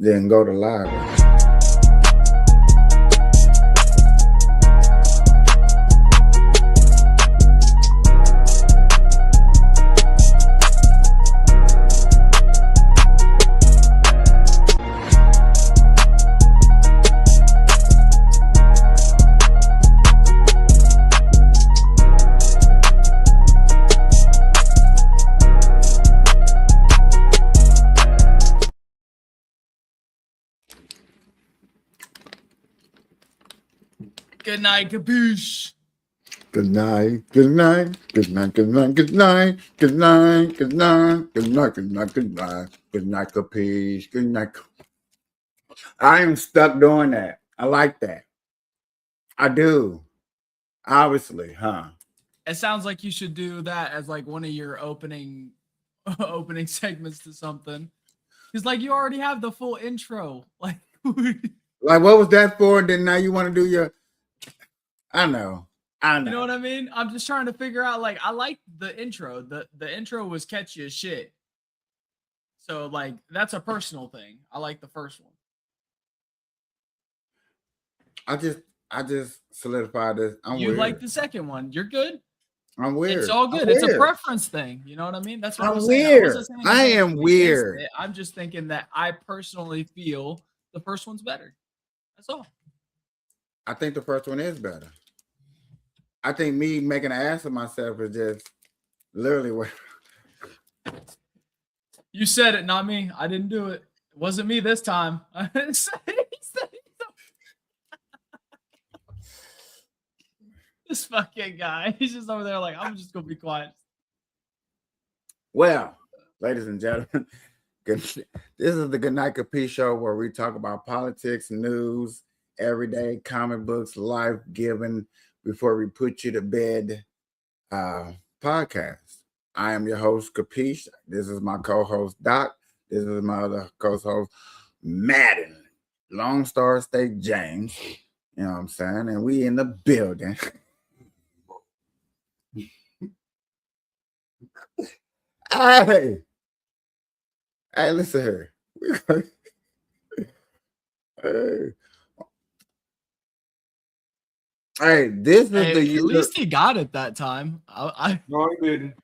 Then go to live. Good night, Kapeash. Good night, good night, good night, good night, good night, good night, good night, good night, good night, good night, good night, Kapeash, good night. I am stuck doing that. I like that. I do. Obviously, huh? It sounds like you should do that as like one of your opening segments to something. Because like you already have the full intro. Like Like what was that for? And then now you want to do your I know. You know what I mean? I'm just trying to figure out. Like, I like the intro. The intro was catchy as shit. So, like, that's a personal thing. I like the first one. I just solidified this. I'm You weird. like the second one. You're good. I'm weird. It's all good. It's a preference thing. You know what I mean? That's what I'm I was weird. saying. I am weird. I'm just thinking that I personally feel the first one's better. That's all. I think the first one is better. I think me making an ass of myself is just literally what you said it, not me. I didn't do it. It wasn't me this time. This fucking guy. He's just over there like, I'm just gonna be quiet. Well, ladies and gentlemen, this is the Good Night Kapeash show where we talk about politics, news, everyday comic books, life given before we put you to bed podcast. I am your host, Kapeash. This is my co-host, Doc. This is my other co-host, Madden, Lone Star State James. You know what I'm saying? And we in the building. Hey, listen here. Hey, this is Hey, the. at least he got it that time. No, he didn't.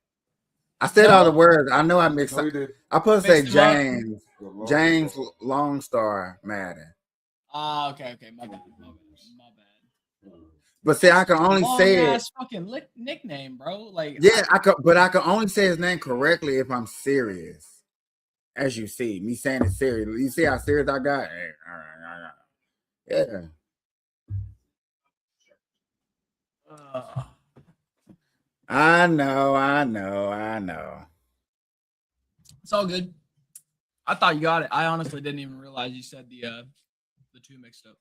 I said all the words. I know I mixed. No, he did. I supposed to say Mixed him up. James Lone Star Madden. Okay. My bad. But see, I can only say it. Fucking nickname, bro. Like, Yeah, I can only say his name correctly if I'm serious. As you see, me saying it serious. You see how serious I got? Yeah. I know. It's all good. I thought you got it. I honestly didn't even realize you said the two mixed up.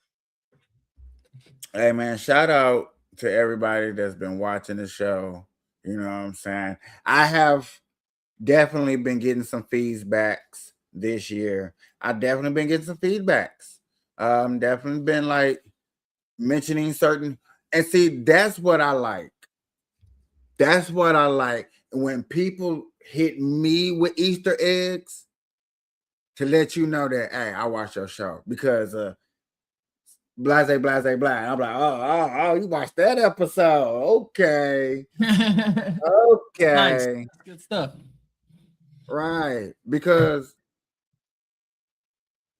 Hey man, shout out to everybody that's been watching the show. You know what I'm saying? I have definitely been getting some feedbacks this year. I've definitely been getting some feedbacks. Definitely been like mentioning certain, and see, that's what I like. That's what I like when people hit me with Easter eggs to let you know that, hey, I watched your show because blase, blah. And I'm like, oh, you watched that episode. Okay. Okay. Nice. That's good stuff. Right. Because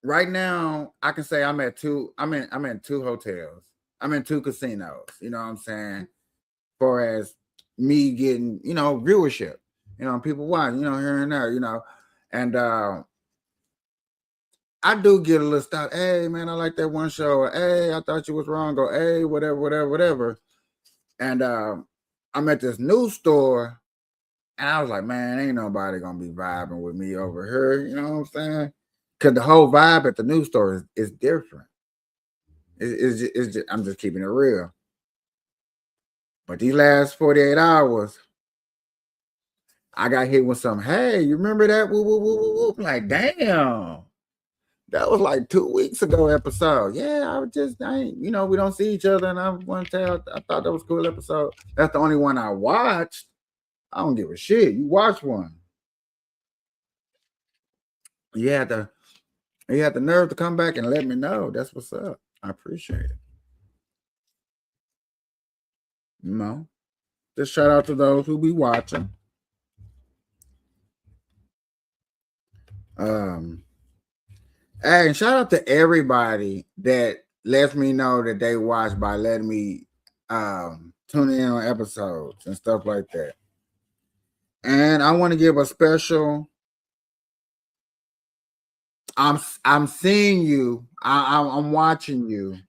right now I can say I'm in two hotels. I'm in two casinos. You know what I'm saying? For as me getting, viewership, people watching, here and there, and I do get a little stuff. Hey man, I like that one show. Or, hey, I thought you was wrong. Or hey, whatever. And I'm at this news store, and I was like, man, ain't nobody gonna be vibing with me over here. You know what I'm saying? Because the whole vibe at the news store is different. It's just, I'm just keeping it real. But these last 48 hours, I got hit with some, hey, you remember that? Woo, woo, woo, woo, woo. I'm like, damn. That was like 2 weeks ago episode. Yeah, we don't see each other. And I want to tell, I thought that was a cool episode. That's the only one I watched. I don't give a shit. You watch one. You had to He had the nerve to come back and let me know. That's what's up. I appreciate it. You know, just shout out to those who be watching. Hey, and shout out to everybody that lets me know that they watch by letting me tune in on episodes and stuff like that. And I want to give a special. I'm seeing you. I'm watching you.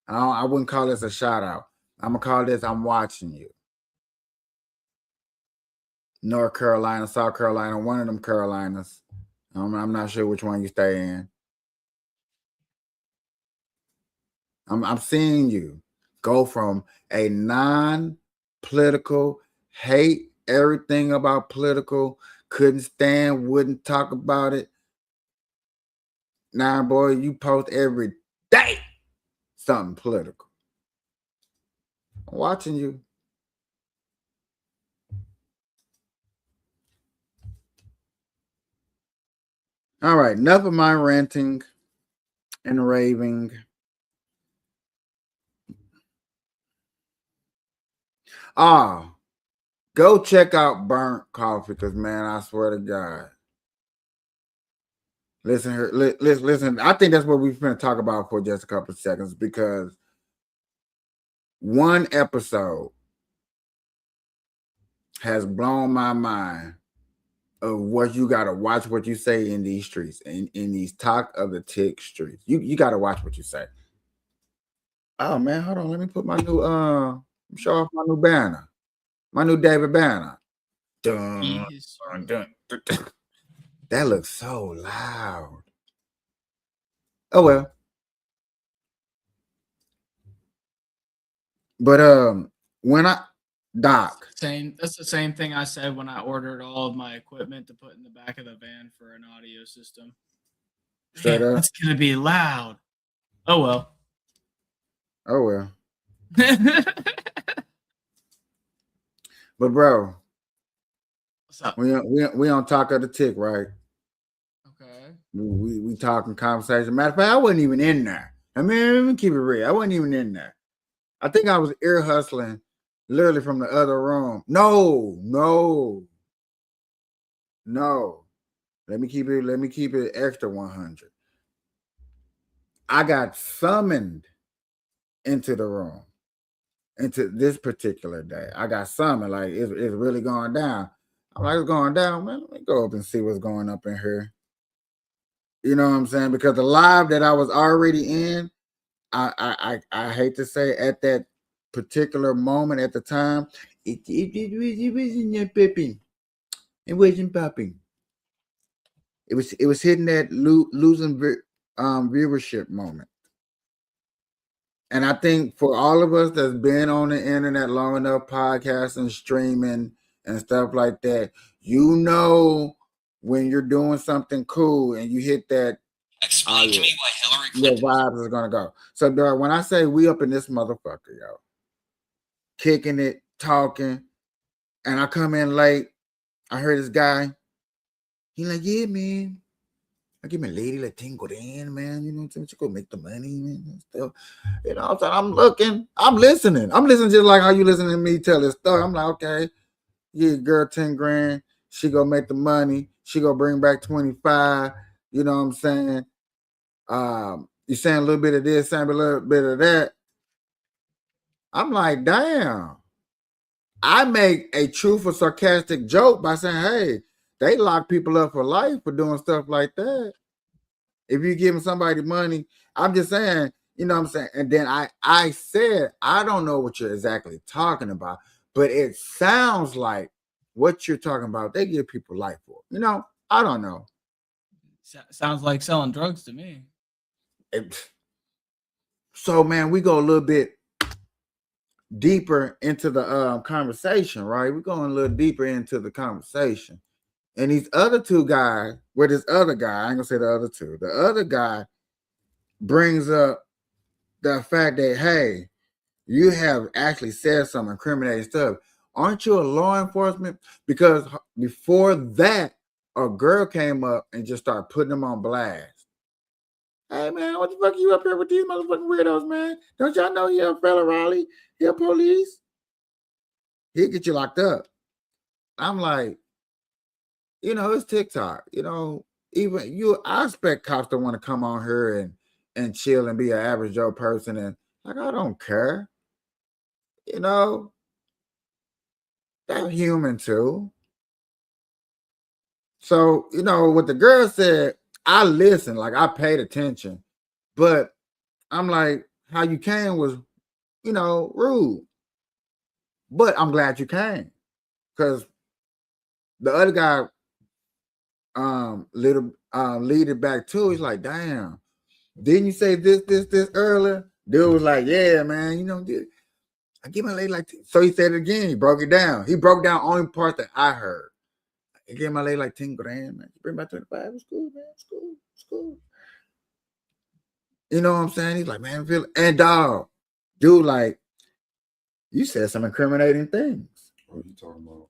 I wouldn't call this a shout out. I'm gonna call this I'm watching you. North Carolina, South Carolina, one of them Carolinas. I'm not sure which one you stay in. I'm seeing you go from a non-political, hate everything about political, couldn't stand, wouldn't talk about it. Now, boy, you post every day something political. I'm watching you. All right, enough of my ranting and raving. Go check out Burnt Coffee, because man, I swear to God. Listen here, listen. I think that's what we're going to talk about for just a couple of seconds, because one episode has blown my mind of what you got to watch what you say in these streets, in these talk of the tick streets. You got to watch what you say. Oh man, hold on. Let me put my new show off my new banner, my new David banner. Dun, dun, dun, dun, dun. That looks so loud. Oh well. But when I Doc. That's the same thing I said when I ordered all of my equipment to put in the back of the van for an audio system. Straight up. It's gonna be loud. Oh well. Oh well. But bro, what's up? We on talk of the tick, right? Okay. We talking conversation. Matter of fact, I wasn't even in there. I mean, let me keep it real. I wasn't even in there. I think I was ear hustling literally from the other room. No. Let me keep it extra 100. I got summoned into the room, into this particular day. I got summoned, like it's really going down. I'm like, it's going down, man. Let me go up and see what's going up in here. You know what I'm saying? Because the live that I was already in, I hate to say at that particular moment at the time, it wasn't popping. It wasn't popping. It was hitting that losing viewership moment. And I think for all of us that's been on the internet long enough, podcasting, streaming, and stuff like that, you know when you're doing something cool and you hit that. Explain to me why Hillary Your Clinton. vibes is gonna go. So, dog, when I say we up in this motherfucker, yo, kicking it, talking, and I come in late, I heard this guy. He like, yeah, man. I give my lady like 10 grand, man. You know what I'm saying? She go make the money, man. And stuff. You know what I'm saying? I'm looking, I'm listening. I'm listening just like how you listening to me tell this story. I'm like, okay, yeah, girl, 10 grand. She go make the money. She go bring back 25. You know what I'm saying? You saying a little bit of this, saying a little bit of that. I'm like, damn. I make a truthful, sarcastic joke by saying, hey, they lock people up for life for doing stuff like that. If you giving somebody money, I'm just saying, you know what I'm saying? And then I said, I don't know what you're exactly talking about, but it sounds like what you're talking about, they give people life for. You know, I don't know. Sounds like selling drugs to me. So, man, we go a little bit deeper into the conversation, right? We're going a little deeper into the conversation. And these other two guys, well, this other guy, I ain't gonna say the other two, the other guy brings up the fact that, hey, you have actually said some incriminating stuff. Aren't you a law enforcement? Because before that, a girl came up and just started putting them on blast. hey man, what the fuck you up here with these motherfucking weirdos, man? Don't y'all know you're a fella Raleigh? You're police. He'll get you locked up. I'm like, it's TikTok. Even I expect cops to want to come on here and chill and be an average Joe person, and like I don't care. They're human too. So, what the girl said, I listened, like I paid attention, but I'm like, how you came was, rude. But I'm glad you came, because the other guy lead it back too. He's like, damn, didn't you say this earlier? Dude was like, yeah, man, I give my lady like so he said it again. He broke it down. He broke down only part that I heard. I gave my lady like 10 grand, man. Bring back 25. It's cool, man. It's cool. You know what I'm saying? He's like, man, and dog, dude, like, you said some incriminating things. What are you talking about?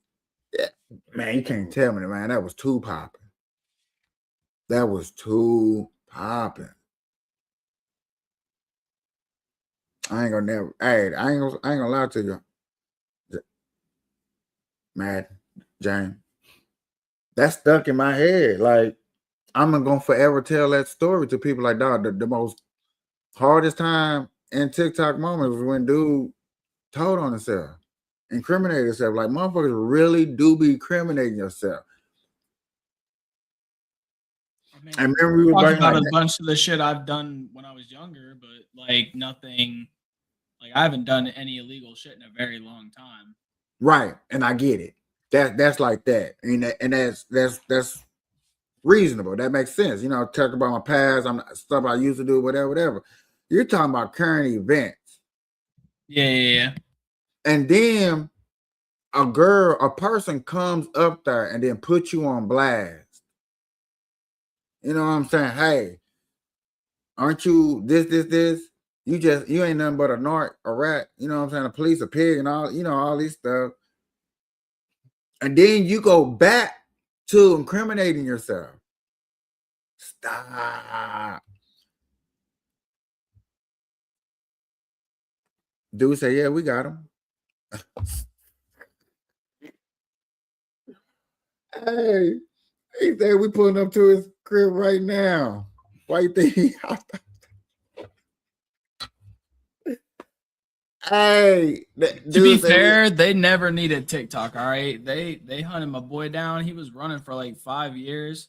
Yeah, man, you can't tell me, man. That was too popping. That was too popping. I ain't gonna lie to you, Matt, James. That's stuck in my head. Like, I'm gonna forever tell that story to people. Like, dog, the most hardest time in TikTok moments was when dude told on himself, incriminated himself. Like, motherfuckers really do be incriminating yourself. I remember we were talking about a bunch of the shit I've done when I was younger, but like nothing. Like, I haven't done any illegal shit in a very long time. Right, and I get it. That's like that, and that's reasonable. That makes sense. Talk about my past, stuff I used to do, whatever. You're talking about current events. Yeah. And then a person comes up there and then puts you on blast. You know what I'm saying? Hey, aren't you this? You ain't nothing but a narc, a rat, you know what I'm saying? A police, a pig, and all, all these stuff. And then you go back to incriminating yourself. Stop. Dude say, yeah, we got him. Hey, he said we pulling up to his crib right now. Why you think he Hey, to be fair, they never needed TikTok. All right, they hunted my boy down. He was running for like 5 years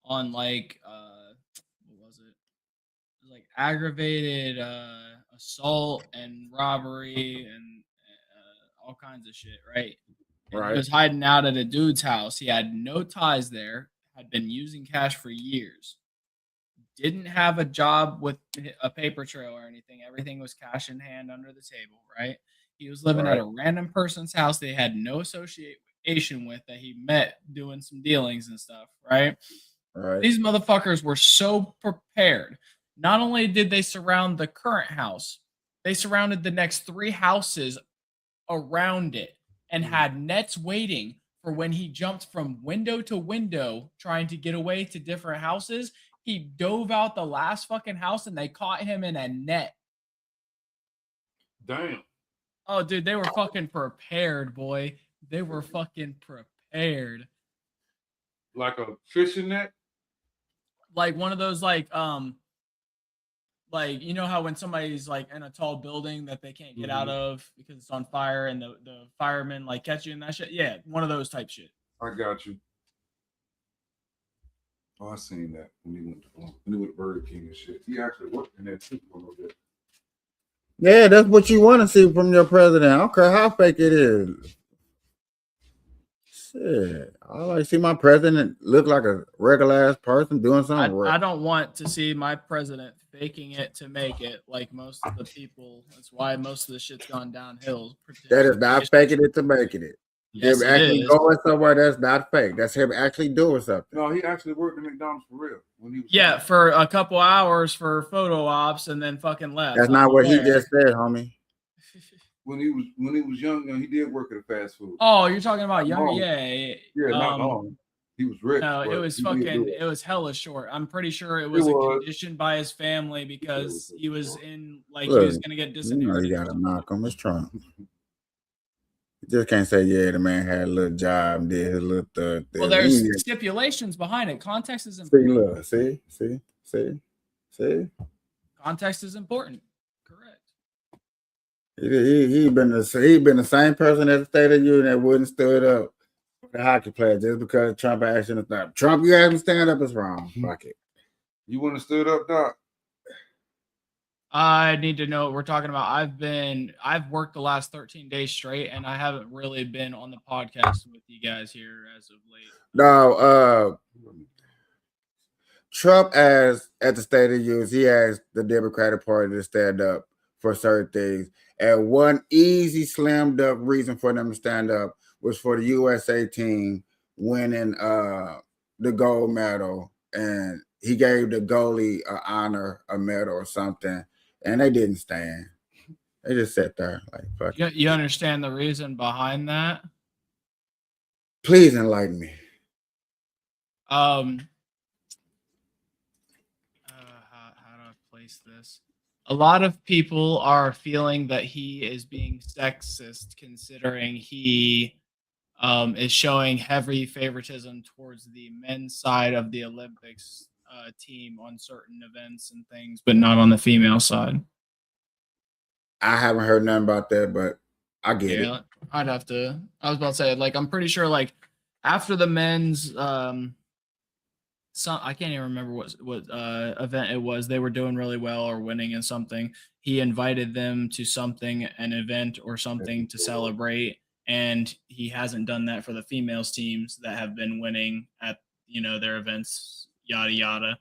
on like what was it? It was like aggravated assault and robbery and all kinds of shit. Right. Right. He was hiding out at a dude's house. He had no ties there. Had been using cash for years. Didn't have a job with a paper trail or anything. Everything was cash in hand under the table, right? He was living at a random person's house they had no association with that he met doing some dealings and stuff, right? Right. These motherfuckers were so prepared. Not only did they surround the current house, they surrounded the next 3 houses around it and had nets waiting for when he jumped from window to window trying to get away to different houses. He dove out the last fucking house and they caught him in a net. Damn. Oh, dude, they were fucking prepared, boy. They were fucking prepared. Like a fishing net? Like one of those, like you know how when somebody's like in a tall building that they can't get out of because it's on fire and the firemen like catch you in that shit? Yeah, one of those type shit. I got you. Oh, I seen that when he went to Burger King and shit. He actually worked in that too for a little bit. Yeah, that's what you want to see from your president. I don't care how fake it is. Shit, I like to see my president look like a regular ass person doing something. I don't want to see my president faking it to make it like most of the people. That's why most of the shit's gone downhill. That is not faking it to making it. Yes, him actually going somewhere that's not fake. That's him actually doing something. No, he actually worked at McDonald's for real. When he was for a couple hours for photo ops and then fucking left. That's not what he just said, homie. When he was young, he did work at a fast food. Oh, you're talking about young? Yeah. Not long. He was rich. No, it but was he did do fucking. it. It was hella short. I'm pretty sure it was a was. condition by his family because he was in like he Look, was gonna get you know you disinherited. gotta knock him. It's Trump. You just can't say, yeah, the man had a little job, did his little thug Well, thing. there's stipulations behind it. Context is See, important. look, see. Context is important. Correct. He been the same person at the State of the Union that wouldn't stood up for the hockey player just because Trump asked him to stand up. Trump, you asked him to stand up, it's wrong. Fuck it. You wouldn't have stood up, Doc? I need to know what we're talking about. I've worked the last 13 days straight, and I haven't really been on the podcast with you guys here as of late. No, Trump asked at the State of the Union, he asked the Democratic Party to stand up for certain things. And one easy slam dunk reason for them to stand up was for the USA team winning the gold medal. And he gave the goalie a medal or something. And they didn't stand. They just sat there like, fuck. You understand the reason behind that? Please enlighten me. How do I place this? A lot of people are feeling that he is being sexist, considering he is showing heavy favoritism towards the men's side of the Olympics team on certain events and things, but not on the female side. I haven't heard nothing about that, but I get it. I'd have to. I was about to say, like, I'm pretty sure, like, after the men's, I can't even remember what event it was. They were doing really well or winning in something. He invited them to something, an event or something to celebrate, and he hasn't done that for the females teams that have been winning at their events. Yada yada.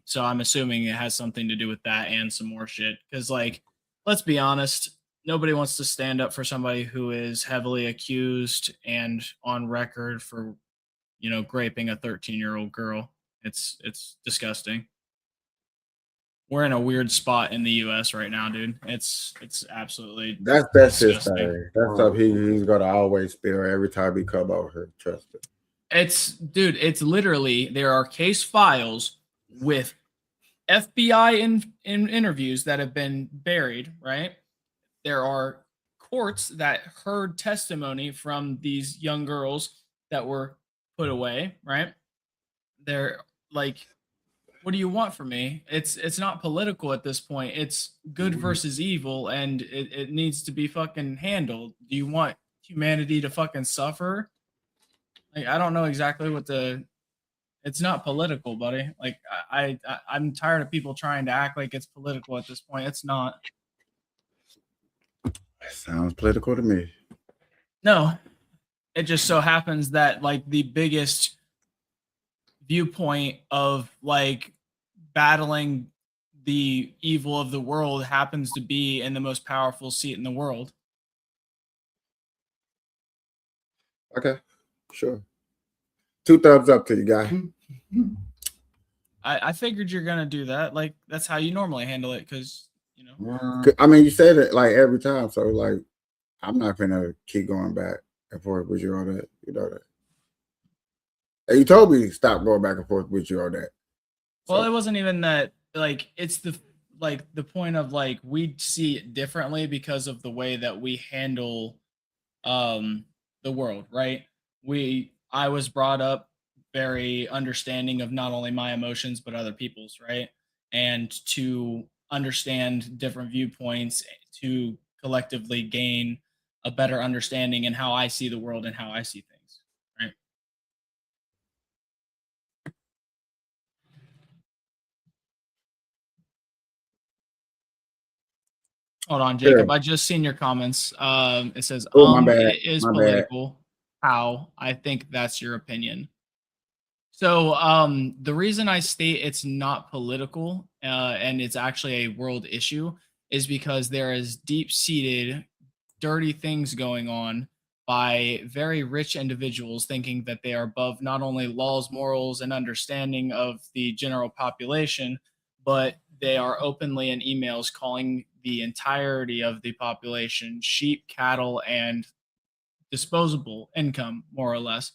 So I'm assuming it has something to do with that and some more shit. Because, like, let's be honest, nobody wants to stand up for somebody who is heavily accused and on record for, graping a 13-year-old girl. It's disgusting. We're in a weird spot in the U.S. right now, dude. It's absolutely that's disgusting. his thing. That's stuff he's gonna always spill every time he come out here. Trust it. It's literally, there are case files with FBI in interviews that have been buried, right? There are courts that heard testimony from these young girls that were put away, right? They're like, what do you want from me? It's not political at this point. It's good versus evil, and it needs to be fucking handled. Do you want humanity to fucking suffer? Like, I don't know exactly what it's not political, buddy. Like, I'm tired of people trying to act like it's political at this point. It's not. Sounds political to me. No, it just so happens that, like, the biggest viewpoint of, like, battling the evil of the world happens to be in the most powerful seat in the world. Okay, sure. 2 thumbs up to you, guy. I figured you're gonna do that. Like, that's how you normally handle it, because I mean, you said it like every time, so like, I'm not gonna keep going back and forth with you on that. You know that. And you told me to stop going back and forth with you on that. Well, it wasn't even that. Like, it's the point of, like, we see it differently because of the way that we handle the world, right? I was brought up very understanding of not only my emotions but other people's, right? And to understand different viewpoints to collectively gain a better understanding in how I see the world and how I see things, right? Hold on, Jacob. Sure. I just seen your comments. It says, Oh, my bad. it is My bad. political. How? I think that's your opinion. So, the reason I state it's not political, and it's actually a world issue, is because there is deep-seated, dirty things going on by very rich individuals thinking that they are above not only laws, morals, and understanding of the general population, but they are openly in emails calling the entirety of the population sheep, cattle, and disposable income, more or less.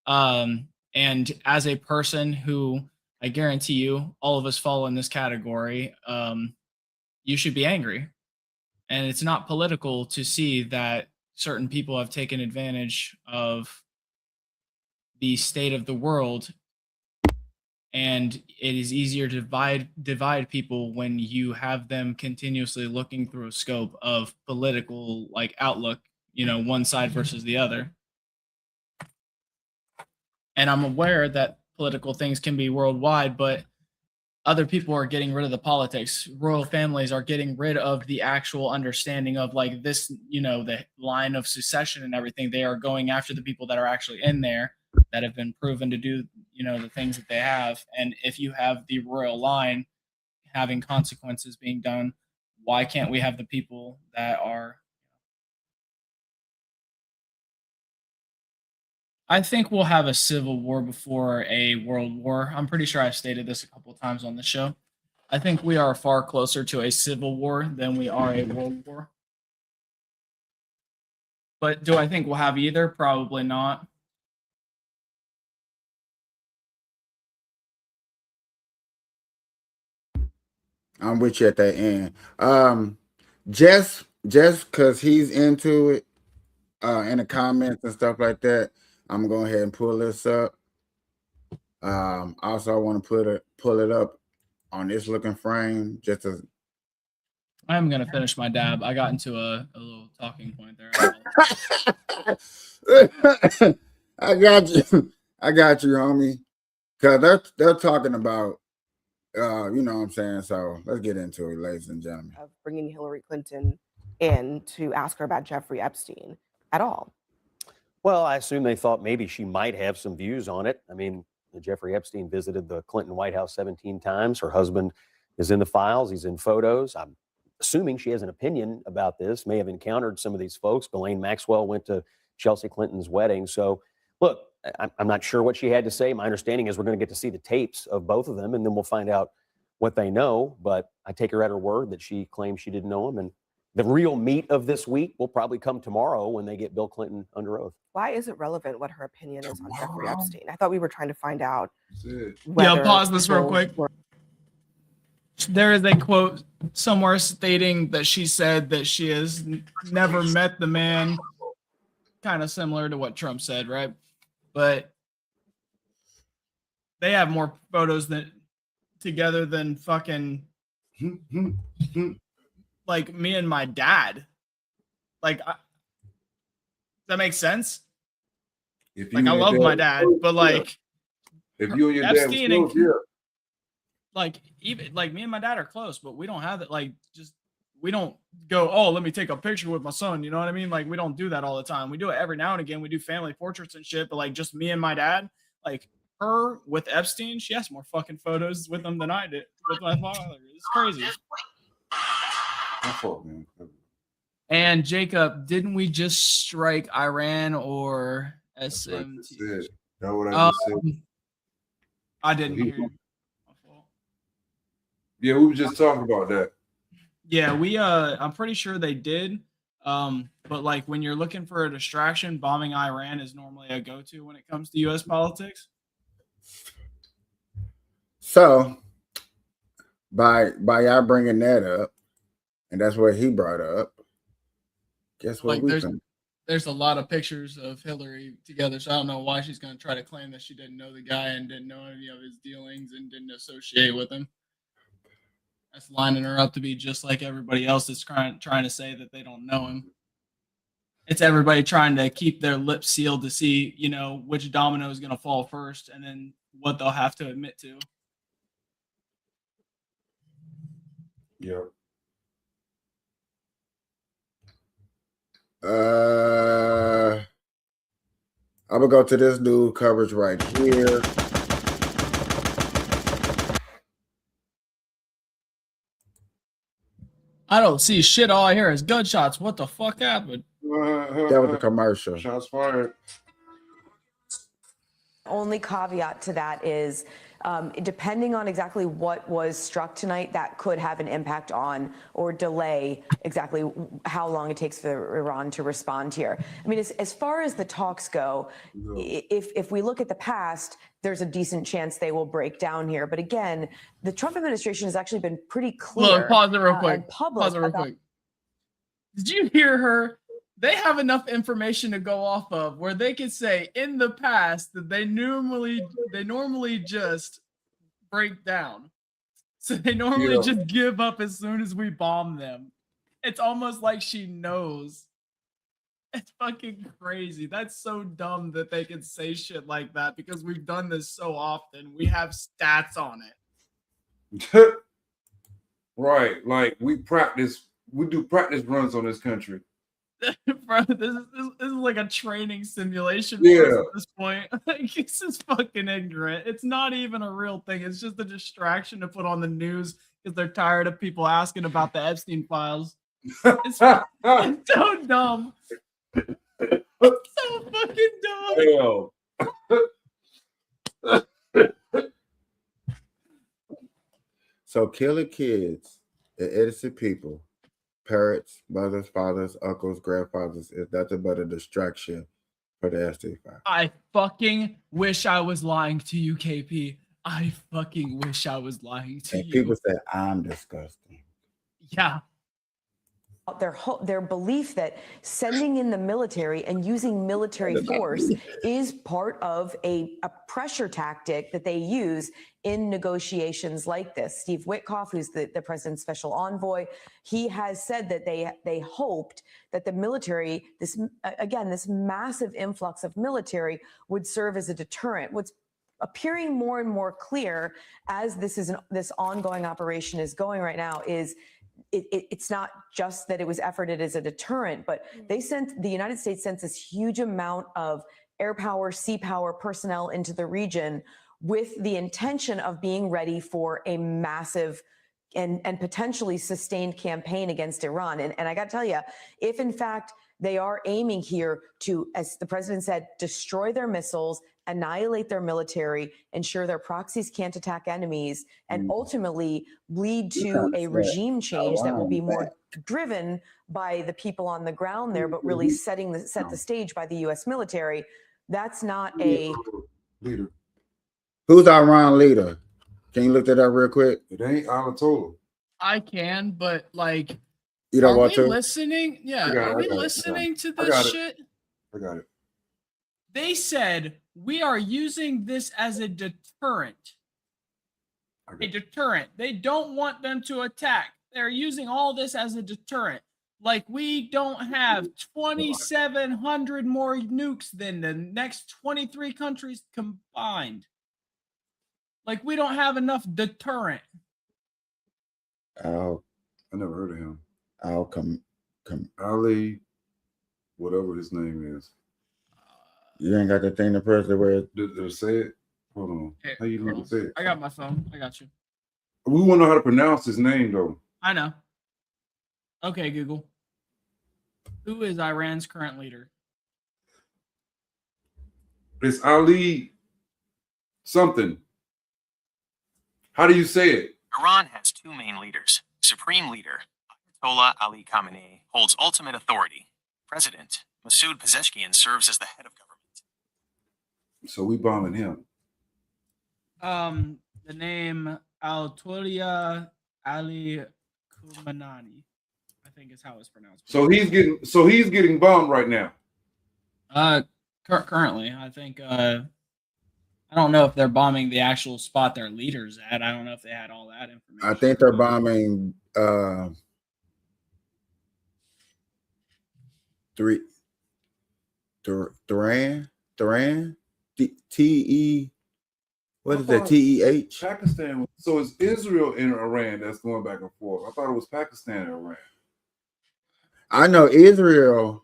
And as a person who, I guarantee you, all of us fall in this category, you should be angry. And it's not political to see that certain people have taken advantage of the state of the world, and it is easier to divide people when you have them continuously looking through a scope of political like outlook, one side versus the other. And I'm aware that political things can be worldwide, but other people are getting rid of the politics. Royal families are getting rid of the actual understanding of like this, the line of succession and everything. They are going after the people that are actually in there that have been proven to do, the things that they have. And if you have the royal line having consequences being done, why can't we have the people that are? I think we'll have a civil war before a world war. I'm pretty sure I've stated this a couple of times on the show. I think we are far closer to a civil war than we are a world war. But do I think we'll have either? Probably not. I'm with you at that end. Just because he's into it, in the comments and stuff like that, I'm going to go ahead and pull this up. Also, I want to pull it up on this looking frame just as. I'm going to finish my dab. I got into a little talking point there. I got you. I got you, homie. Because they're talking about, you know what I'm saying? So let's get into it, ladies and gentlemen. Of bringing Hillary Clinton in to ask her about Jeffrey Epstein at all. Well, I assume they thought maybe she might have some views on it. I mean, Jeffrey Epstein visited the Clinton White House 17 times. Her husband is in the files. He's in photos. I'm assuming she has an opinion about this, may have encountered some of these folks. Ghislaine Maxwell went to Chelsea Clinton's wedding. So, look, I'm not sure what she had to say. My understanding is we're going to get to see the tapes of both of them, and then we'll find out what they know. But I take her at her word that she claims she didn't know him. And the real meat of this week will probably come tomorrow when they get Bill Clinton under oath. Why is it relevant what her opinion is on Jeffrey Epstein? I thought we were trying to find out. Yeah, pause this real quick. There is a quote somewhere stating that she said that she has never met the man, kind of similar to what Trump said, right? But they have more photos together than fucking like me and my dad. Like, that makes sense. Like, I love my dad, but like, if you and your Epstein dad was close, yeah. Like, even like me and my dad are close, but we don't have it. Like, just we don't go, oh, let me take a picture with my son. You know what I mean? Like, we don't do that all the time. We do it every now and again. We do family portraits and shit, but like just me and my dad, like her with Epstein, she has more fucking photos with him than I did with my father. It's crazy. My fault, man. And Jacob, didn't we just strike Iran or SMT? That's what I just said. I didn't hear you. Yeah, we were just talking about that. Yeah, I'm pretty sure they did. But like when you're looking for a distraction, bombing Iran is normally a go-to when it comes to US politics. So by y'all bringing that up, and that's what he brought up, guess what Like there's a lot of pictures of Hillary together, so I don't know why she's going to try to claim that she didn't know the guy and didn't know any of his dealings and didn't associate with him. That's lining her up to be just like everybody else that's trying to say that they don't know him. It's everybody trying to keep their lips sealed to see, which domino is going to fall first and then what they'll have to admit to. Yeah. I'm gonna go to this new coverage right here. I don't see shit. All I hear is gunshots. What the fuck happened? That was a commercial. Shots fired. Only caveat to that is depending on exactly what was struck tonight, that could have an impact on or delay exactly how long it takes for Iran to respond here. I mean, as far as the talks go, if we look at the past, there's a decent chance they will break down here. But again, the Trump administration has actually been pretty clear. Look, pause it real quick. And public Pause it real quick. Did you hear her? They have enough information to go off of where they could say in the past that they normally just break down. So they normally just give up as soon as we bomb them. It's almost like she knows. It's fucking crazy. That's so dumb that they can say shit like that because we've done this so often. We have stats on it. Right. Like we do practice runs on this country. Bro, this is like a training simulation for us at this point. Like, this is fucking ignorant. It's not even a real thing. It's just a distraction to put on the news because they're tired of people asking about the Epstein files. It's so dumb. It's so fucking dumb. So killing kids and innocent people, parents, mothers, fathers, uncles, grandfathers, is nothing but a distraction for the Epstein file. I fucking wish I was lying to you, KP. I fucking wish I was lying to And you. people say I'm disgusting. Yeah. Their belief that sending in the military and using military force is part of a pressure tactic that they use in negotiations like this. Steve Witkoff, who's the president's special envoy, he has said that they hoped that the military, this massive influx of military, would serve as a deterrent. What's appearing more and more clear as this ongoing operation is going right now is it's not just that it was efforted as a deterrent, but the United States sent this huge amount of air power, sea power personnel into the region with the intention of being ready for a massive and potentially sustained campaign against Iran. And I got to tell you, if in fact they are aiming here to, as the president said, destroy their missiles, annihilate their military, ensure their proxies can't attack enemies, and ultimately lead to a regime change that will be more driven by the people on the ground there, but really set the stage by the U.S. military. That's not a leader. Who's our Iran leader? Can you look that up real quick? It ain't Ayatollah. I can, but like, You don't want to? Listening? Yeah. Are we listening to this shit? I got it. They said we are using this as a deterrent. A deterrent. They don't want them to attack. They're using all this as a deterrent. Like we don't have 2,700 more nukes than the next 23 countries combined. Like we don't have enough deterrent. I never heard of him. Ali, whatever his name is. You ain't got the thing to press the word. Did it say it? Hold on. Here, How you look to say it? I got my phone. I got you. We want to know how to pronounce his name, though. I know. Okay, Google. Who is Iran's current leader? It's Ali something. How do you say it? Iran has two main leaders. Supreme leader, Ayatollah Ali Khamenei, holds ultimate authority. President, Masoud Pezeshkian, serves as the head of government. So we bombing him. The name Ayatollah Ali Khamenei, I think is how it's pronounced. So he's getting bombed right now. Currently, I think. I don't know if they're bombing the actual spot their leader's at. I don't know if they had all that information. I think they're bombing Tehran, T-E, what is that, T-E-H? Pakistan. So it's Israel and Iran that's going back and forth. I thought it was Pakistan and Iran. I know Israel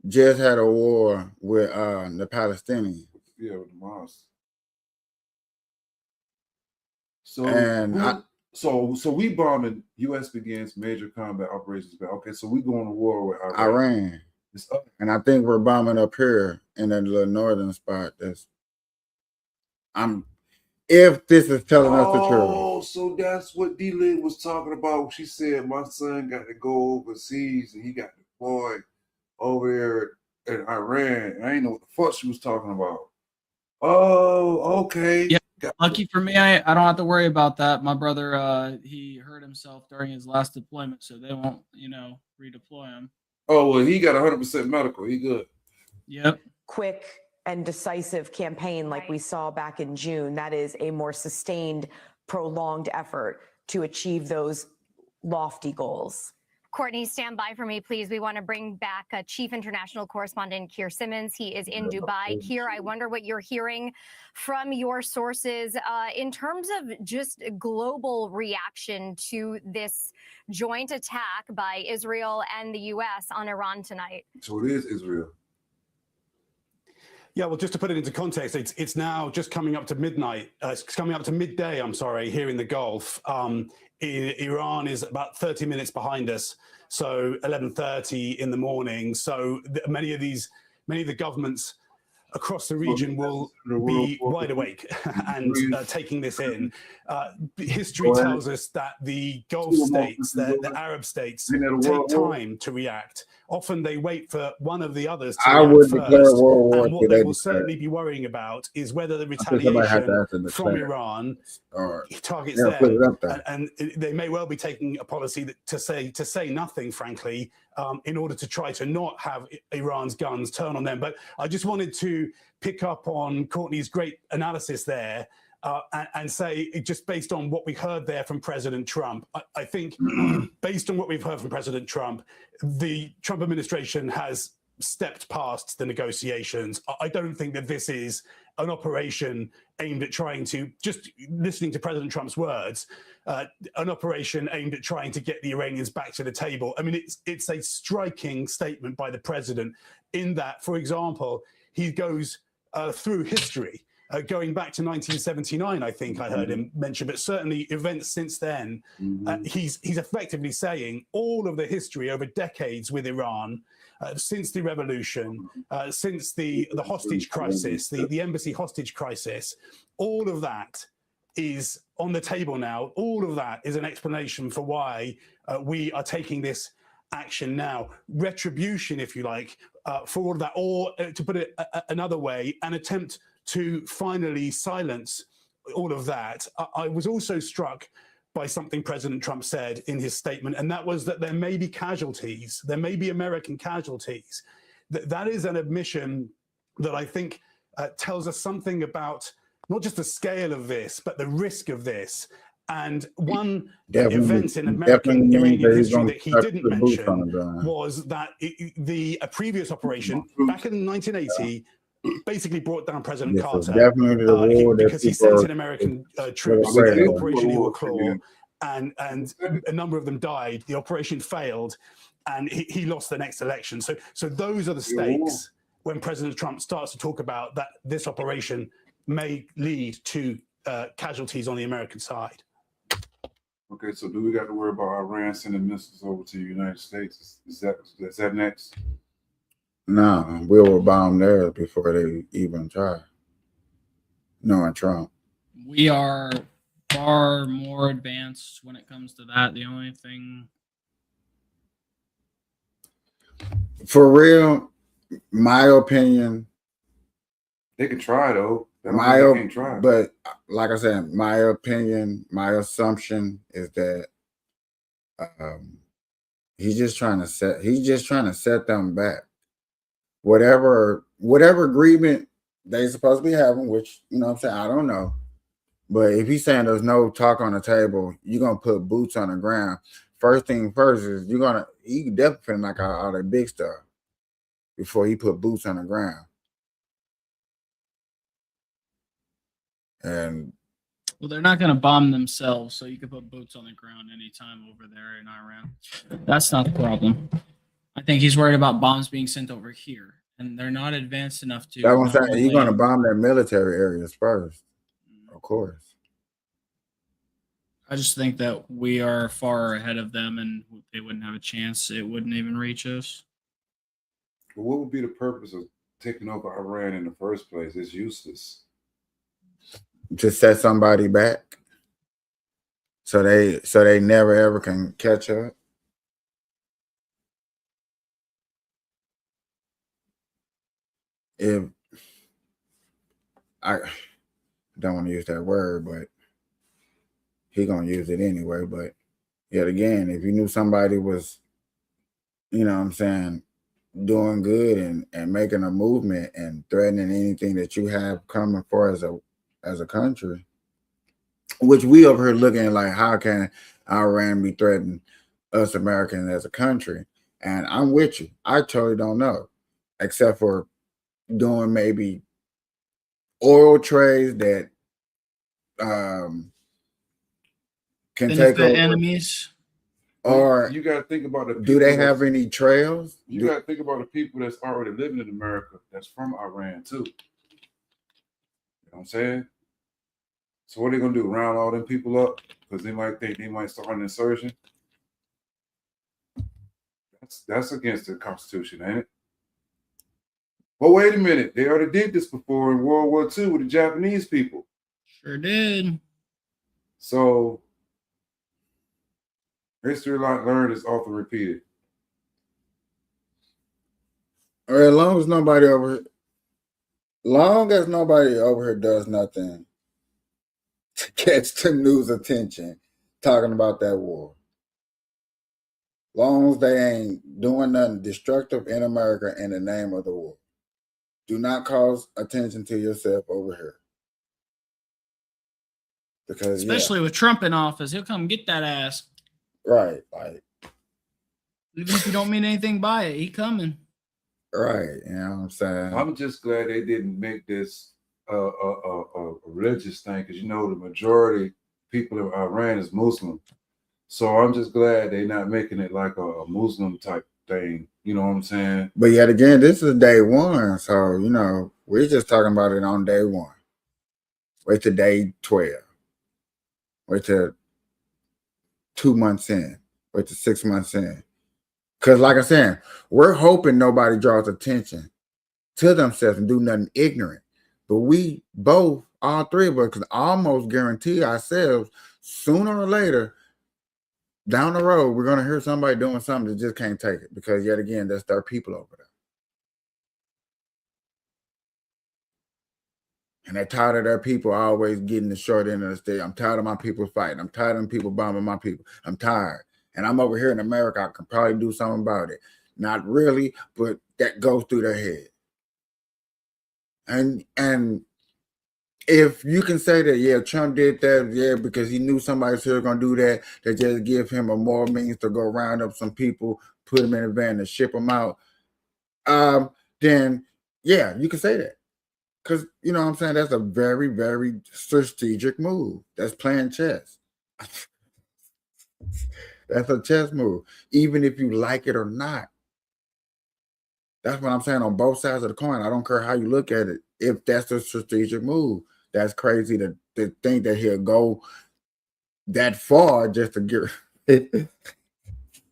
just had a war with the Palestinians. Yeah, with the mosques. So we bombing. U.S. begins major combat operations. Okay, so we going to war with Iran. And I think we're bombing up here in that little northern spot. if this is telling us the truth. Oh, so that's what D-Lynn was talking about. She said my son got to go overseas and he got deployed over there in Iran. I ain't know what the fuck she was talking about. Oh, okay. Yeah. Lucky for me, I don't have to worry about that. My brother, he hurt himself during his last deployment, so they won't, redeploy him. Oh, well, he got 100% medical. He good. Yep. Quick and decisive campaign like we saw back in June. That is a more sustained, prolonged effort to achieve those lofty goals. Courtney, stand by for me, please. We want to bring back Chief International Correspondent Keir Simmons. He is in Dubai. Keir, I wonder what you're hearing from your sources in terms of just global reaction to this joint attack by Israel and the U.S. on Iran tonight. So it is Israel. Yeah, well, just to put it into context, it's now just coming up to midnight. It's coming up to midday, I'm sorry, here in the Gulf. Iran is about 30 minutes behind us, so 11:30 in the morning. So many of the governments across the region will be wide awake and taking this in. History tells us that the Gulf states, the Arab states, take time to react. Often they wait for one of the others to react first. And what they will certainly be worrying about is whether the retaliation from Iran targets them. And they may well be taking a policy to say nothing, frankly, in order to try to not have Iran's guns turn on them. But I just wanted to pick up on Courtney's great analysis there and say, just based on what we heard there from President Trump, I think based on what we've heard from President Trump, the Trump administration has stepped past the negotiations. I don't think that this is an operation aimed at trying to, just listening to President Trump's words, an operation aimed at trying to get the Iranians back to the table. I mean, it's a striking statement by the president in that, for example, he goes through history, going back to 1979, I think I heard him mention, but certainly events since then. He's effectively saying all of the history over decades with Iran, since the revolution, since the hostage crisis, the embassy hostage crisis, all of that is on the table now. All of that is an explanation for why we are taking this action now. Retribution, if you like, for all of that, or to put it another way, an attempt to finally silence all of that. I was also struck by something President Trump said in his statement, and that was that there may be casualties, there may be American casualties. That is an admission that I think tells us something about not just the scale of this, but the risk of this. And one event in American Iranian history that he didn't mention was that a previous operation back in 1980 basically brought down President Carter because he sent in American troops in Operation Eagle Claw, and a number of them died. The operation failed, and he lost the next election. So those are the stakes when President Trump starts to talk about that this operation may lead to casualties on the American side. Okay, so do we got to worry about Iran sending missiles over to the United States? Is that next? No, we will bomb theirs before they even try. Knowing Trump. We are far more advanced when it comes to that. The only thing... For real, my opinion... They can try, though. But like I said, my opinion, my assumption is that he's just trying to set them back. Whatever agreement they supposed to be having, which, you know what I'm saying, I don't know. But if he's saying there's no talk on the table, you're gonna put boots on the ground. First thing first is he definitely knock out all that big stuff before he put boots on the ground. And well, they're not going to bomb themselves, so you can put boots on the ground anytime over there in Iran. That's not the problem. I think he's worried about bombs being sent over here, and they're not advanced enough to. That's what I'm saying. You're going to bomb their military areas first, of course. I just think that we are far ahead of them, and they wouldn't have a chance. It wouldn't even reach us. But what would be the purpose of taking over Iran in the first place? It's useless. to set somebody back, so they never ever can catch up. If I don't want to use that word, but he gonna use it anyway. But yet again, if you knew somebody was, you know what I'm saying, doing good and making a movement and threatening anything that you have coming for as a country, which we over here looking like, how can Iran be threatening us Americans as a country? And I'm with you. I totally don't know, except for doing maybe oil trades that can take Benefit over. enemies. Or you got to think about the people. Do they have any trails? You got to think about the people that's already living in America that's from Iran too. You know what I'm saying? So what are they gonna do? Round all them people up because they might think they might start an insurrection? That's against the Constitution, ain't it? Well, wait a minute. They already did this before in World War II with the Japanese people. Sure did. So history learned is often repeated. Or as long as nobody over here does nothing to catch the news attention talking about that war. Long as they ain't doing nothing destructive in America in the name of the war. Do not cause attention to yourself over here. Because especially with Trump in office, he'll come get that ass. Right. Like, even if you don't mean anything by it, he coming. Right. You know what I'm saying? I'm just glad they didn't make this a religious thing, because you know the majority people in Iran is Muslim. So I'm just glad they're not making it like a Muslim type thing. You know what I'm saying? But yet again, this is day one. So, you know, we're just talking about it on day one. Wait till day 12. Wait till 2 months in. Wait till 6 months in. Because like I said, we're hoping nobody draws attention to themselves and do nothing ignorant. But we both, all three of us, can almost guarantee ourselves sooner or later, down the road, we're going to hear somebody doing something that just can't take it. Because yet again, that's their people over there. And they're tired of their people always getting the short end of the stick. I'm tired of my people fighting. I'm tired of them people bombing my people. I'm tired. And I'm over here in America. I can probably do something about it. Not really, but that goes through their head. And if you can say that, yeah, Trump did that, yeah, because he knew somebody was here going to do that, they just give him a more means to go round up some people, put them in a van and ship them out, then, yeah, you can say that. Because, you know what I'm saying, that's a very, very strategic move. That's playing chess. That's a chess move, even if you like it or not. That's what I'm saying on both sides of the coin. I don't care how you look at it. If that's a strategic move, that's crazy to think that he'll go that far just to get it.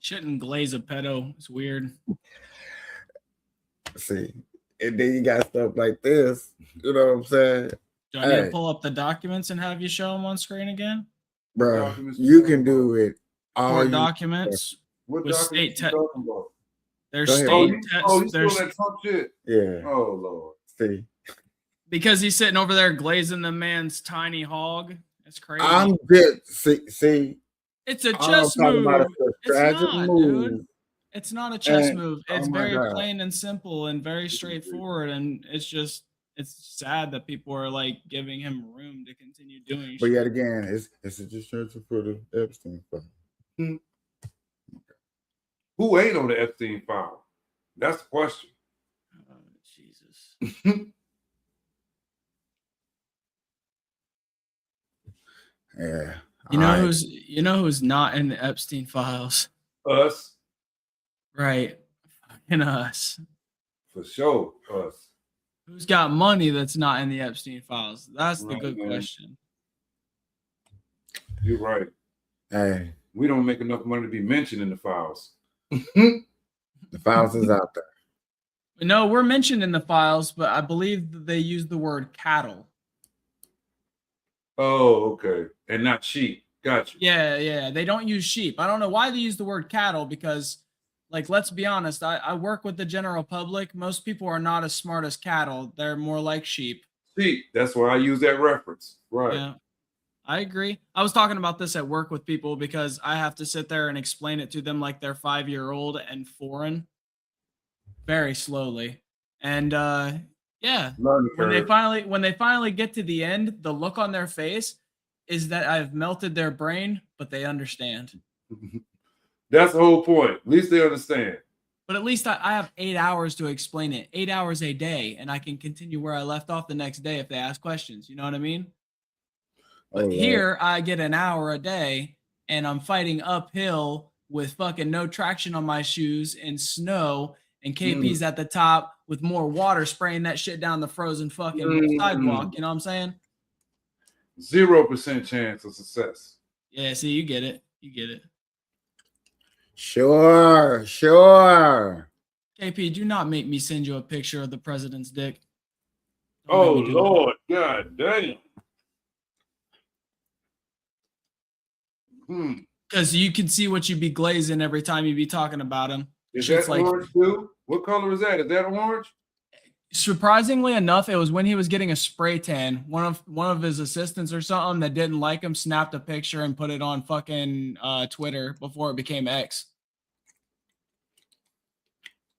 Shouldn't glaze a pedo. It's weird. See, and then you got stuff like this. You know what I'm saying? Do I need to pull up the documents and have you show them on screen again? Bro, you can do it. All documents what with documents state you talking about? There's state he's doing that Trump shit. Yeah. Oh Lord. See. Because he's sitting over there glazing the man's tiny hog. It's crazy. I'm good. See. It's a chess move. It's not, move. dude. It's not a chess move. It's very God. plain and simple and very straightforward. And it's sad that people are like giving him room to continue doing But shit. yet again, it's a distraction for the Epstein file. Who ain't on the Epstein file? That's the question. Oh, Jesus. Yeah. You know who's not in the Epstein files? Us. Right. Fucking us. For sure, us. Who's got money that's not in the Epstein files? That's the good man. question. You're right. Hey. We don't make enough money to be mentioned in the files. The files is out there. No, we're mentioned in the files, but I believe that they use the word cattle. Oh, okay. And not sheep. Gotcha. Yeah. They don't use sheep. I don't know why they use the word cattle because, like, let's be honest. I work with the general public. Most people are not as smart as cattle. They're more like sheep. Sheep. That's why I use that reference. Right. Yeah, I agree. I was talking about this at work with people because I have to sit there and explain it to them like they're 5-year-old and foreign, very slowly. And yeah, Learning when curve. they finally get to the end, the look on their face is that I've melted their brain, but they understand. That's the whole point. At least they understand. But at least I have 8 hours to explain it, 8 hours a day, and I can continue where I left off the next day if they ask questions. You know what I mean? But Oh, here I get an hour a day and I'm fighting uphill with fucking no traction on my shoes and snow, and KP's at the top with more water spraying that shit down the frozen fucking sidewalk. You know what I'm saying? 0% chance of success. Yeah, see, you get it. You get it. Sure. KP, do not make me send you a picture of the president's dick. Oh, Lord. God damn. Because you can see what you be glazing every time you be talking about him. Is Shit's that orange too? What color is that? Is that orange? Surprisingly enough, it was when he was getting a spray tan. One of his assistants or something that didn't like him snapped a picture and put it on fucking Twitter before it became X.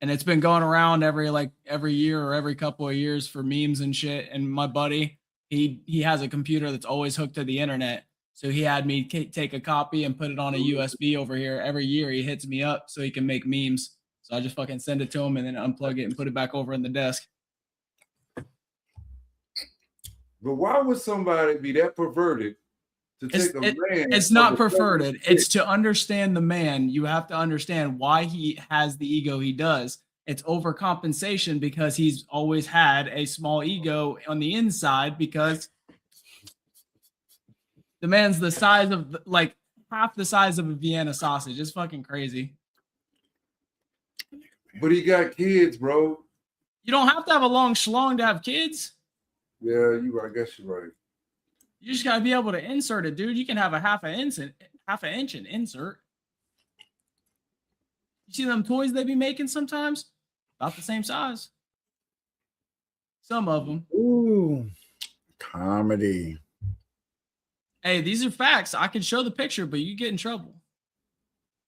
And it's been going around every year or every couple of years for memes and shit. And my buddy, he has a computer that's always hooked to the internet. So he had me take a copy and put it on a USB over here. Every year he hits me up so he can make memes. So I just fucking send it to him and then unplug it and put it back over in the desk. But why would somebody be that perverted to take a man? It's not perverted. It's to understand the man. You have to understand why he has the ego he does. It's overcompensation because he's always had a small ego on the inside because the man's the size of like half the size of a Vienna sausage. It's fucking crazy. But he got kids, bro. You don't have to have a long schlong to have kids. Yeah, I guess you're right. You just gotta be able to insert it, dude. You can have a half an inch and insert. You see them toys they be making sometimes? About the same size. Some of them. Ooh, comedy. Hey, these are facts. I can show the picture, but you get in trouble.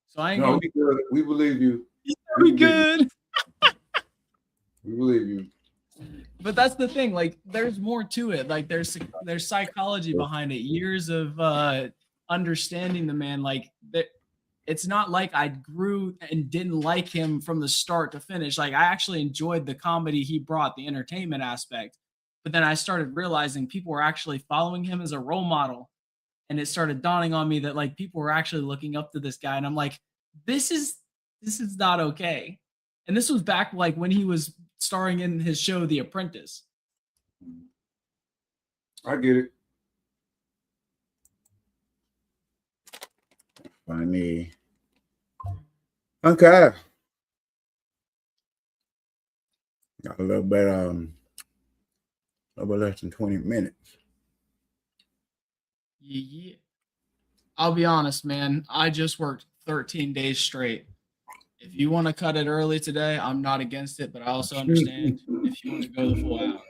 So I ain't No, gonna. we good. We believe you. We good. We believe you. But that's the thing. Like, there's more to it. Like, there's psychology behind it. Years of understanding the man. Like, that. It's not like I grew and didn't like him from the start to finish. Like, I actually enjoyed the comedy he brought, the entertainment aspect. But then I started realizing people were actually following him as a role model. And it started dawning on me that like people were actually looking up to this guy. And I'm like, this is not okay. And this was back like when he was starring in his show, The Apprentice. I get it. Funny. Okay. Got a little bit less than 20 minutes. Yeah. I'll be honest, man. I just worked 13 days straight. If you want to cut it early today, I'm not against it, but I also understand if you want to go the full hour.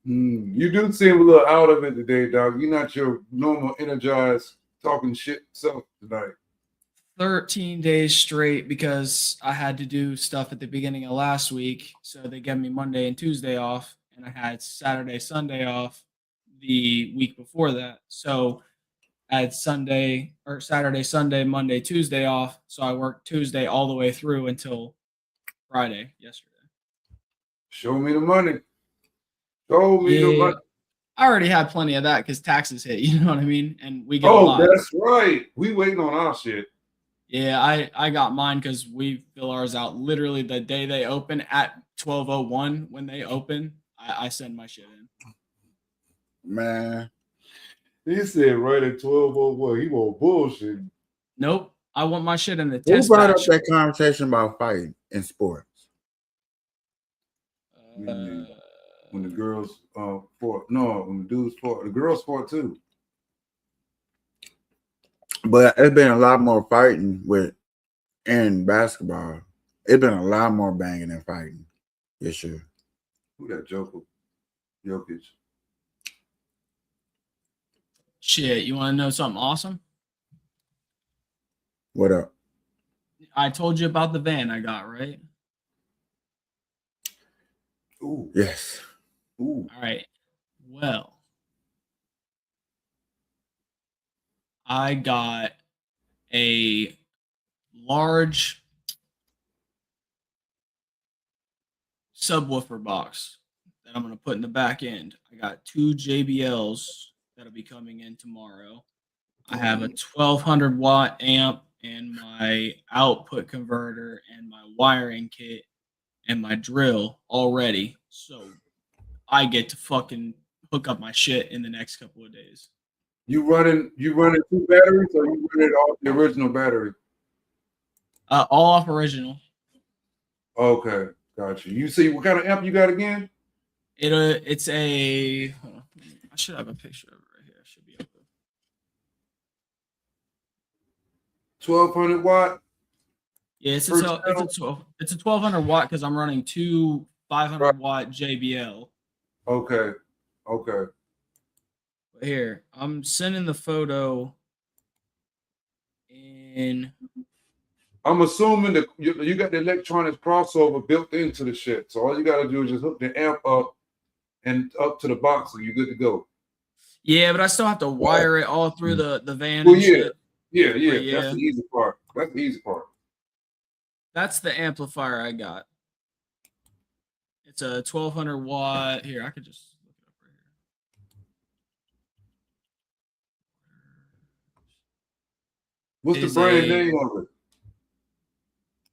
You do seem a little out of it today, dog. You're not your normal energized talking shit self tonight. 13 days straight because I had to do stuff at the beginning of last week. So they gave me Monday and Tuesday off, and I had Saturday, Sunday off the week before that. So I had Saturday, Sunday, Monday, Tuesday off. So I worked Tuesday all the way through until Friday yesterday. Show me the money. Show me the money. I already had plenty of that because taxes hit. You know what I mean? And we get a lot. Oh, that's right. We waiting on our shit. Yeah, I got mine because we fill ours out literally the day they open at 12:01. When they open, I send my shit in. Man. He said right at 12:01. He won't bullshit. Nope. I want my shit in the Who test brought up batch. that conversation about fighting in sports? when the girls fought. No, when the dudes fought. The girls fought too. But it's been a lot more fighting in basketball. It's been a lot more banging than fighting. Yes, sure. Who that Jokic. Shit, you want to know something awesome? What up? I told you about the van I got, right? Ooh. Yes. Ooh. All right. Well, I got a large subwoofer box that I'm going to put in the back end. I got 2 JBLs that'll be coming in tomorrow. I have a 1200 watt amp and my output converter and my wiring kit and my drill all ready. So I get to fucking hook up my shit in the next couple of days. You running 2 batteries, or you running it off the original battery? All off original. Okay, got you. You see what kind of amp you got again? It's a. Hold on, I should have a picture of it right here. I should be able to. 1200 watt. Yeah, it's a 1200 watt because I'm running 2 500 watt JBL. Okay. But here, I'm sending the photo in. I'm assuming that you got the electronics crossover built into the shit. So all you got to do is just hook the amp up and up to the box, and you're good to go. Yeah, but I still have to wire it all through the van. Well, and shit. Yeah. Yeah. That's the easy part. That's the amplifier I got. It's a 1200 watt. Here, I could just look it up right here. What's the brand name of it?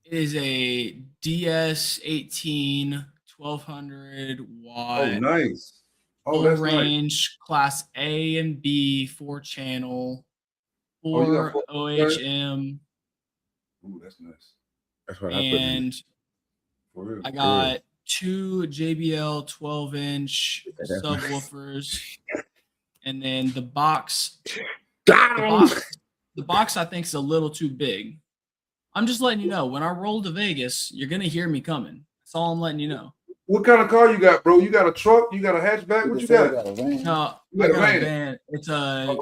It is a DS18 1200 watt. Oh, nice. Oh, full that's range, class A and B, 4-channel, Oh, you got 4 OHM. Ooh, that's nice. That's what I put in. And For real. I got 2 JBL 12-inch subwoofers, and then the box. The box I think is a little too big. I'm just letting you know, when I roll to Vegas, you're gonna hear me coming. That's all I'm letting you know. What kind of car you got, bro? You got a truck? You got a hatchback? What you got? No, You I got a got a van. van. It's a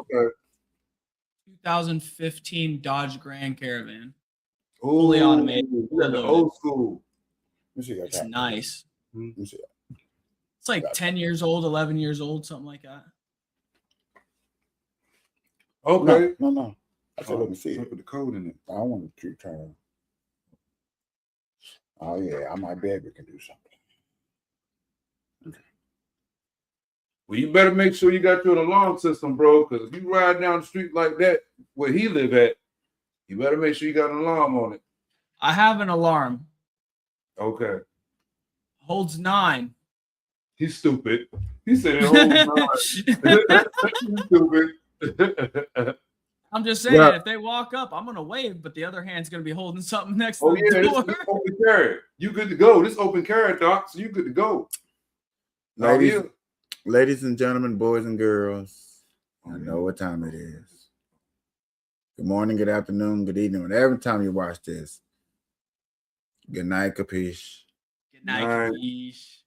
2015 Dodge Grand Caravan. Fully automated. You got the old school. It's nice. Mm-hmm. It's like 10 years old, 11 years old, something like that. Okay. No. I said, let me see. Put the code in it. I don't want to keep trying. Oh yeah, I might be able to do something. Okay. Well, you better make sure you got your alarm system, bro. Because if you ride down the street like that, where he live at, you better make sure you got an alarm on it. I have an alarm. Okay. Holds 9. He's stupid. He said it holds 9. He's stupid. I'm just saying, if they walk up, I'm gonna wave, but the other hand's gonna be holding something next to the door. This open carry. You good to go. This open carry, Doc. So you good to go. Ladies and gentlemen, boys and girls, I know what time it is. Good morning, good afternoon, good evening. Whatever time you watch this. Good night, Kapeash. Good night, Kapeash.